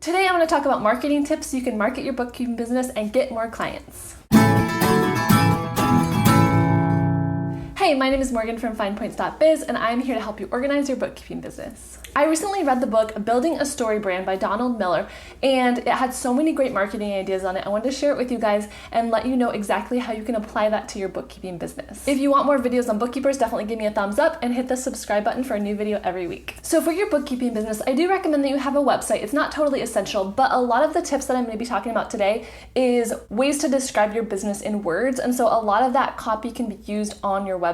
Today I'm going to talk about marketing tips so you can market your bookkeeping business and get more clients. Hey, my name is Morgan from FinePoints.biz, and I'm here to help you organize your bookkeeping business. I recently read the book Building a StoryBrand by Donald Miller, and it had so many great marketing ideas on it. I wanted to share it with you guys and let you know exactly how you can apply that to your bookkeeping business. If you want more videos on bookkeepers, definitely give me a thumbs up and hit the subscribe button for a new video every week. So for your bookkeeping business, I do recommend that you have a website. It's not totally essential, but a lot of the tips that I'm going to be talking about today is ways to describe your business in words, and so a lot of that copy can be used on your website.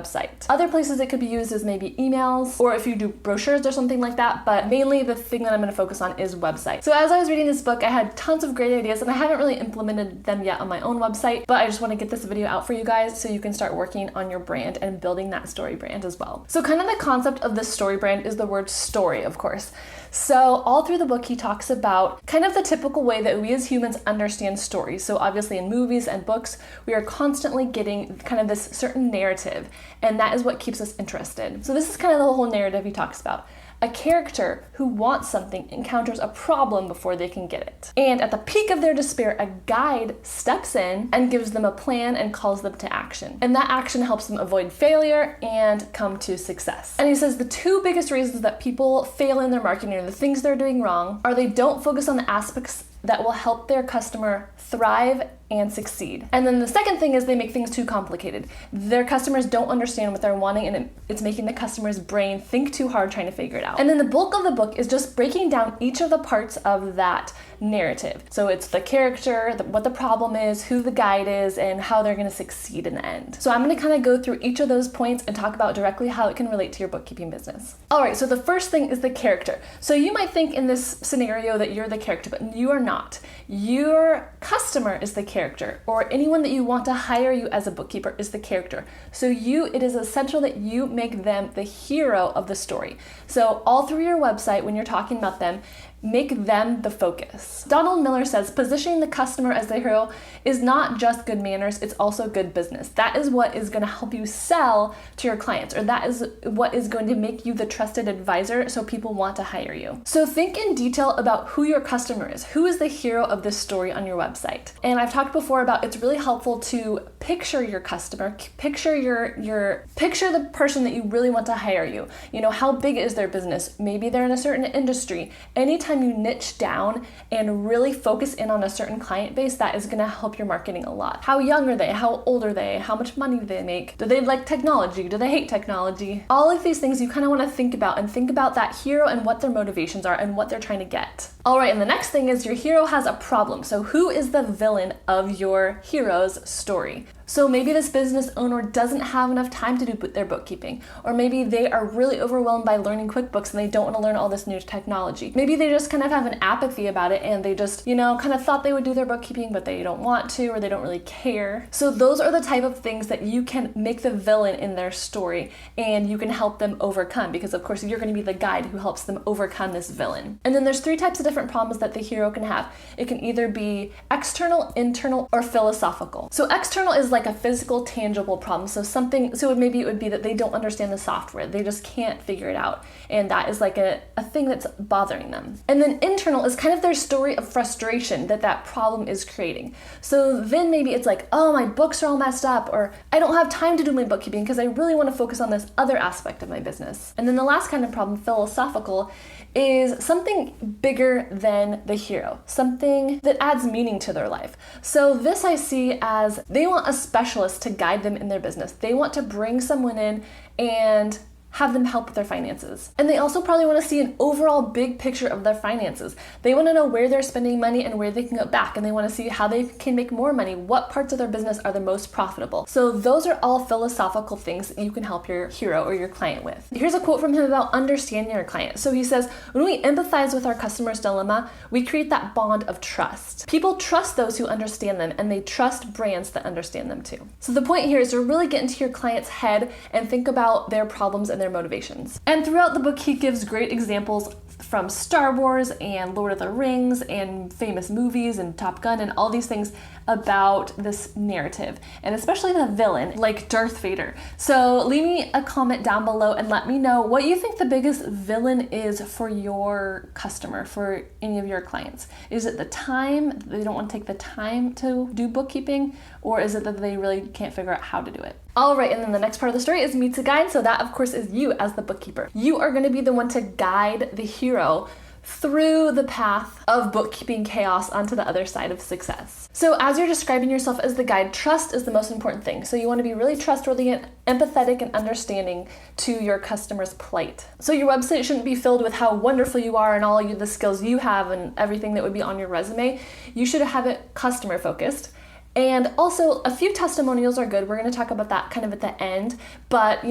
Other places it could be used is maybe emails, or if you do brochures or something like that, but mainly the thing that I'm going to focus on is website. So as I was reading this book, I had tons of great ideas, and I haven't really implemented them yet on my own website, but I just want to get this video out for you guys so you can start working on your brand and building that story brand as well. So kind of the concept of the story brand is the word story, of course. So all through the book, he talks about kind of the typical way that we as humans understand stories. So obviously in movies and books, we are constantly getting kind of this certain narrative, and that is what keeps us interested. So this is kind of the whole narrative he talks about. A character who wants something encounters a problem before they can get it. And at the peak of their despair, a guide steps in and gives them a plan and calls them to action. And that action helps them avoid failure and come to success. And he says the two biggest reasons that people fail in their marketing, or the things they're doing wrong, are they don't focus on the aspects that will help their customer thrive and succeed. And then the second thing is they make things too complicated. Their customers don't understand what they're wanting, and it's making the customer's brain think too hard trying to figure it out. And then the bulk of the book is just breaking down each of the parts of that narrative. So it's the character, what the problem is, who the guide is, and how they're going to succeed in the end. So I'm going to kind of go through each of those points and talk about directly how it can relate to your bookkeeping business. All right, so the first thing is the character. So you might think in this scenario that you're the character, but you are not. Your customer is the character, or anyone that you want to hire you as a bookkeeper is the character. So it is essential that you make them the hero of the story. So all through your website, when you're talking about them, make them the focus. Donald Miller says positioning the customer as the hero is not just good manners, it's also good business. That is what is going to help you sell to your clients, or that is what is going to make you the trusted advisor so people want to hire you. So think in detail about who your customer is. Who is the hero of this story on your website? And I've talked before about it's really helpful to picture your customer, picture picture the person that you really want to hire you. You know, how big is their business? Maybe they're in a certain industry. Anytime you niche down and really focus in on a certain client base, that is going to help your marketing a lot. How young are they? How old are they? How much money do they make? Do they like technology? Do they hate technology? All of these things you kind of want to think about, and think about that hero and what their motivations are and what they're trying to get. All right, and the next thing is your hero has a problem. So who is the villain of your hero's story? So maybe this business owner doesn't have enough time to do their bookkeeping, or maybe they are really overwhelmed by learning QuickBooks and they don't want to learn all this new technology. Maybe they just kind of have an apathy about it, and they just, kind of thought they would do their bookkeeping, but they don't want to, or they don't really care. So those are the type of things that you can make the villain in their story, and you can help them overcome, because of course you're going to be the guide who helps them overcome this villain. And then there's three types of different problems that the hero can have. It can either be external, internal, or philosophical. So external is like a physical, tangible problem. So maybe it would be that they don't understand the software. They just can't figure it out. And that is like a thing that's bothering them. And then internal is kind of their story of frustration that problem is creating. So then maybe it's like, oh, my books are all messed up, or I don't have time to do my bookkeeping because I really want to focus on this other aspect of my business. And then the last kind of problem, philosophical, is something bigger than the hero, something that adds meaning to their life. So this I see as they want a specialist to guide them in their business. They want to bring someone in and have them help with their finances. And they also probably want to see an overall big picture of their finances. They want to know where they're spending money and where they can go back, and they want to see how they can make more money. What parts of their business are the most profitable? So those are all philosophical things that you can help your hero or your client with. Here's a quote from him about understanding your client. So he says, when we empathize with our customer's dilemma, we create that bond of trust. People trust those who understand them, and they trust brands that understand them too. So the point here is to really get into your client's head and think about their problems and their motivations. And throughout the book, he gives great examples from Star Wars and Lord of the Rings and famous movies and Top Gun and all these things about this narrative, and especially the villain, like Darth Vader. So leave me a comment down below and let me know what you think the biggest villain is for your customer, for any of your clients. Is it the time, they don't want to take the time to do bookkeeping, or is it that they really can't figure out how to do it? All right, and then the next part of the story is meets a guide. So that, of course, is you as the bookkeeper. You are going to be the one to guide the hero through the path of bookkeeping chaos onto the other side of success. So as you're describing yourself as the guide, trust is the most important thing. So you want to be really trustworthy and empathetic and understanding to your customer's plight. So your website shouldn't be filled with how wonderful you are and all the skills you have and everything that would be on your resume. You should have it customer focused. And also, a few testimonials are good. We're going to talk about that kind of at the end, but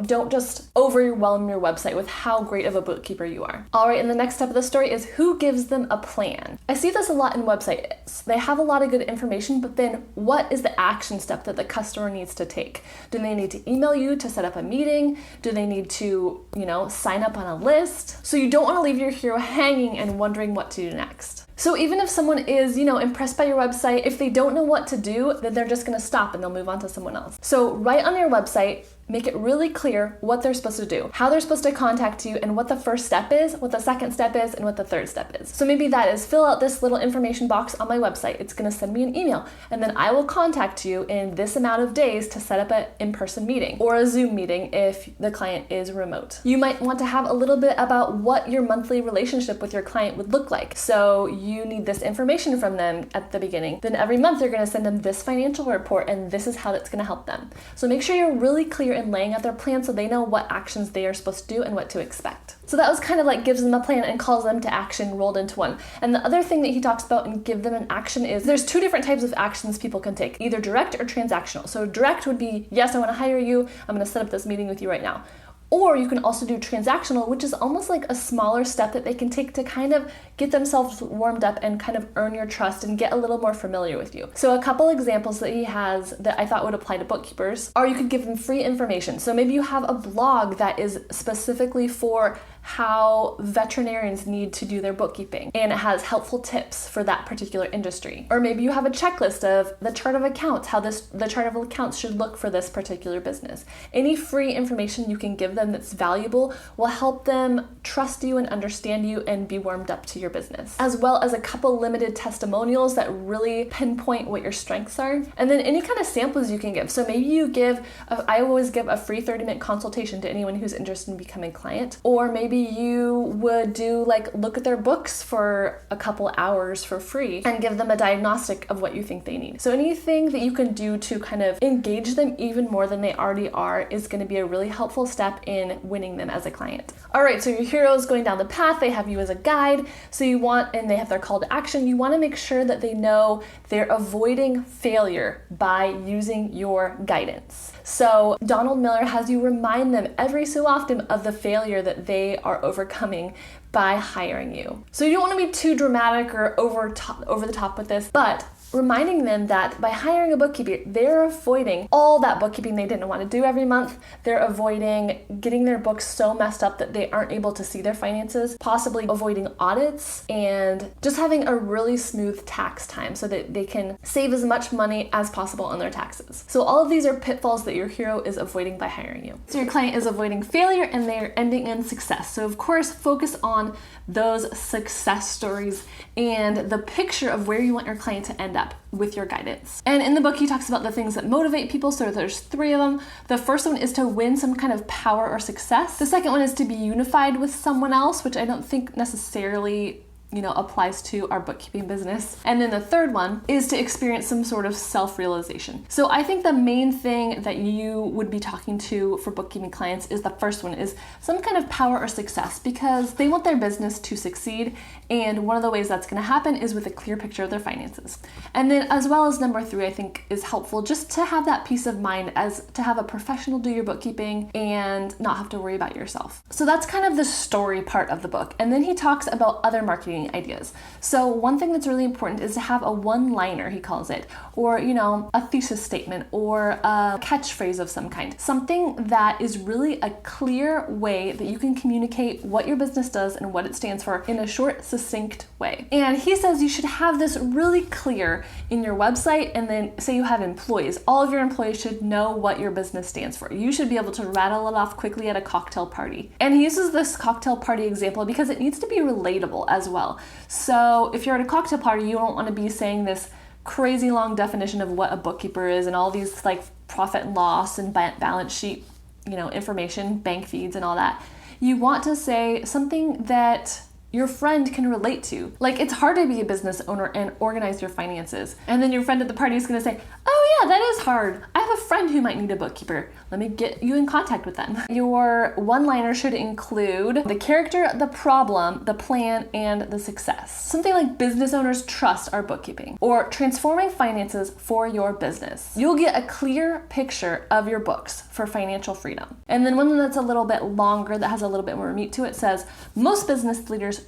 don't just overwhelm your website with how great of a bookkeeper you are. All right, and the next step of the story is who gives them a plan. I see this a lot in websites. They have a lot of good information, but then what is the action step that the customer needs to take? Do they need to email you to set up a meeting? Do they need to, sign up on a list? So you don't want to leave your hero hanging and wondering what to do next. So even if someone is, impressed by your website, if they don't know what to do, then they're just gonna stop and they'll move on to someone else. So write on your website, make it really clear what they're supposed to do, how they're supposed to contact you, and what the first step is, what the second step is, and what the third step is. So maybe that is fill out this little information box on my website. It's gonna send me an email, and then I will contact you in this amount of days to set up an in-person meeting or a Zoom meeting if the client is remote. You might want to have a little bit about what your monthly relationship with your client would look like. So you need this information from them at the beginning. Then every month you're gonna send them this financial report, and this is how that's gonna help them. So make sure you're really clear and laying out their plan so they know what actions they are supposed to do and what to expect. So that was kind of like gives them a plan and calls them to action rolled into one. And the other thing that he talks about in give them an action is there's two different types of actions people can take, either direct or transactional. So direct would be, yes, I want to hire you. I'm going to set up this meeting with you right now. Or you can also do transactional, which is almost like a smaller step that they can take to kind of get themselves warmed up and kind of earn your trust and get a little more familiar with you. So a couple examples that he has that I thought would apply to bookkeepers are you could give them free information. So maybe you have a blog that is specifically for how veterinarians need to do their bookkeeping, and it has helpful tips for that particular industry. Or maybe you have a checklist of the chart of accounts, how the chart of accounts should look for this particular business. Any free information you can give them that's valuable will help them trust you and understand you and be warmed up to your business, as well as a couple limited testimonials that really pinpoint what your strengths are. And then any kind of samples you can give. So maybe you give, I always give a free 30-minute consultation to anyone who's interested in becoming a client. Or maybe you would do look at their books for a couple hours for free and give them a diagnostic of what you think they need. So anything that you can do to kind of engage them even more than they already are is going to be a really helpful step in winning them as a client. All right, so your hero is going down the path. They have you as a guide. So and they have their call to action. You want to make sure that they know they're avoiding failure by using your guidance. So Donald Miller has you remind them every so often of the failure that they are overcoming by hiring you. So you don't want to be too dramatic or over the top with this, but reminding them that by hiring a bookkeeper, they're avoiding all that bookkeeping they didn't want to do every month. They're avoiding getting their books so messed up that they aren't able to see their finances, possibly avoiding audits, and just having a really smooth tax time so that they can save as much money as possible on their taxes. So all of these are pitfalls that your hero is avoiding by hiring you. So your client is avoiding failure and they're ending in success. So of course, focus on those success stories and the picture of where you want your client to end up with your guidance. And in the book, he talks about the things that motivate people. So there's 3 of them. The first one is to win some kind of power or success. The second one is to be unified with someone else, which I don't think necessarily applies to our bookkeeping business. And then the third one is to experience some sort of self-realization. So I think the main thing that you would be talking to for bookkeeping clients is the first one is some kind of power or success, because they want their business to succeed. And one of the ways that's going to happen is with a clear picture of their finances. And then as well as number 3, I think is helpful just to have that peace of mind as to have a professional do your bookkeeping and not have to worry about yourself. So that's kind of the story part of the book. And then he talks about other marketing marketing ideas. So one thing that's really important is to have a one-liner, he calls it, or a thesis statement or a catchphrase of some kind. Something that is really a clear way that you can communicate what your business does and what it stands for in a short, succinct way. And he says you should have this really clear in your website, and then say you have employees. All of your employees should know what your business stands for. You should be able to rattle it off quickly at a cocktail party. And he uses this cocktail party example because it needs to be relatable as well. So if you're at a cocktail party, you don't want to be saying this crazy long definition of what a bookkeeper is and all these like profit and loss and balance sheet, information, bank feeds and all that. You want to say something that your friend can relate to. Like, it's hard to be a business owner and organize your finances. And then your friend at the party is gonna say, oh yeah, that is hard. I have a friend who might need a bookkeeper. Let me get you in contact with them. Your one-liner should include the character, the problem, the plan, and the success. Something like business owners trust our bookkeeping, or transforming finances for your business. You'll get a clear picture of your books for financial freedom. And then one that's a little bit longer, that has a little bit more meat to it, says, most business leaders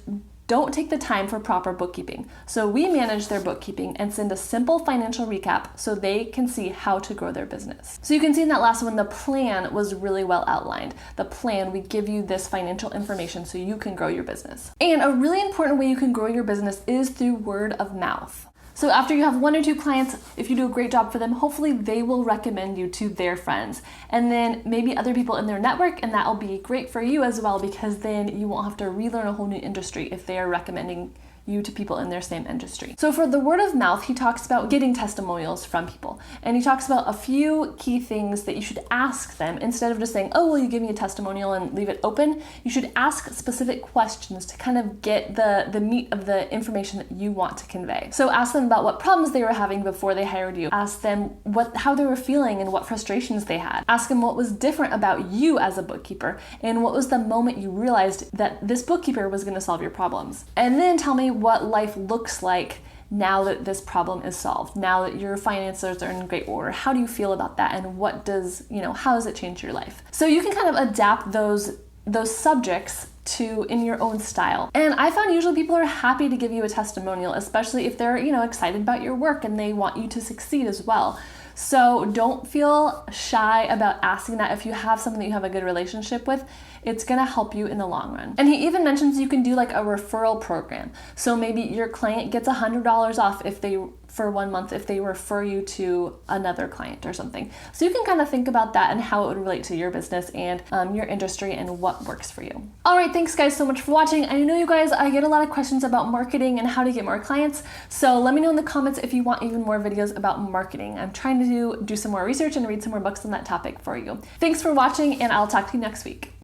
don't take the time for proper bookkeeping. So we manage their bookkeeping and send a simple financial recap so they can see how to grow their business. So you can see in that last one, the plan was really well outlined. The plan, we give you this financial information so you can grow your business. And a really important way you can grow your business is through word of mouth. So after you have 1 or 2 clients, if you do a great job for them, hopefully they will recommend you to their friends. And then maybe other people in their network, and that will be great for you as well, because then you won't have to relearn a whole new industry if they are recommending you to people in their same industry. So for the word of mouth, he talks about getting testimonials from people. And he talks about a few key things that you should ask them instead of just saying, oh, will you give me a testimonial and leave it open? You should ask specific questions to kind of get the meat of the information that you want to convey. So ask them about what problems they were having before they hired you. Ask them how they were feeling and what frustrations they had. Ask them what was different about you as a bookkeeper and what was the moment you realized that this bookkeeper was going to solve your problems. And then tell me what life looks like now that this problem is solved, now that your finances are in great order. How do you feel about that? And what does, how does it change your life? So you can kind of adapt those subjects to in your own style. And I found usually people are happy to give you a testimonial, especially if they're, excited about your work and they want you to succeed as well. So don't feel shy about asking that. If you have someone that you have a good relationship with, it's gonna help you in the long run. And he even mentions you can do like a referral program. So maybe your client gets $100 off for 1 month if they refer you to another client or something. So you can kind of think about that and how it would relate to your business and your industry and what works for you. All right, thanks guys so much for watching. I know you guys, I get a lot of questions about marketing and how to get more clients. So let me know in the comments if you want even more videos about marketing. I'm trying to do some more research and read some more books on that topic for you. Thanks for watching, and I'll talk to you next week.